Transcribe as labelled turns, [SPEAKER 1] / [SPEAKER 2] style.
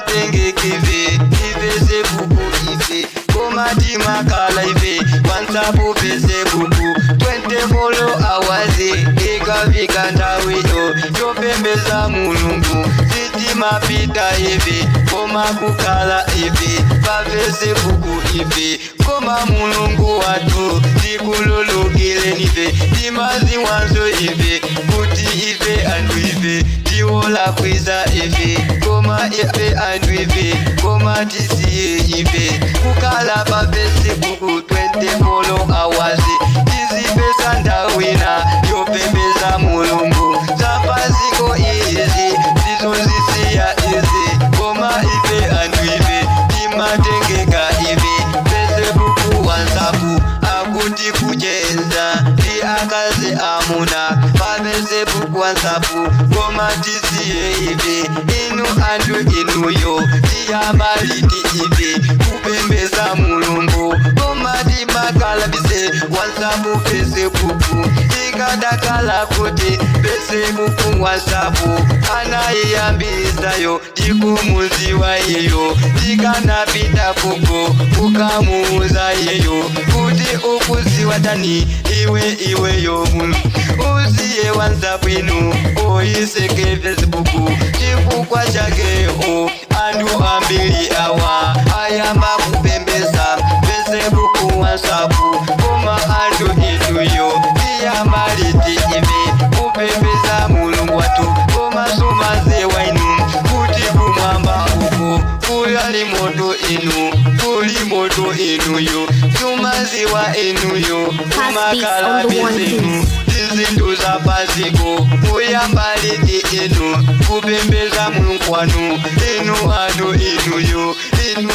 [SPEAKER 1] timatengekive iveze buku ive komati makala ive wansapu veze buku 20 follow awazi ikafika ndawiyo yopembeza mulungu sitimapita ive koma kukala ive paveze buku ive koma mulungu watu tikululukile nive timazi wanzo ive kuti ive andu ive tiwola kwiza ive koma ive andu ive koma tisiye ive kukala paveze buku 20 follow awazi tizipesa ndawina yopembeza mulungu zapaziko izi zizozisiya izi koma ive andu ive timatengeka ive pese buku wansapu akuti kujenza ndi akazi amuna pavese buku wansapu koma tisiye ive inu andu inuyo tiyamaliti ive kupembeza mulungu koma timakalabise wansapu pese buku ikadakala kuti pese buku wansapu anayiyambizayo tikumuziwa iyo tikanapita kuko ukamuuza iyo kuti ukuziwa tani iweyo uziye wansapu inu oiseke Facebook chifukwa chakeo andu ambili awa ayamba kupembeza Facebook wansapu koma andu inuyo tiyamaliti ive kupembeza mulungu watu koma sumaze wainu kuti kumwamba uko kuli moto inuyo sumaziwa inuyo kumakala bizinu tizindu za pasiko kuyambaliti inu kupembeza mulungu wanu inu andu inuyo inu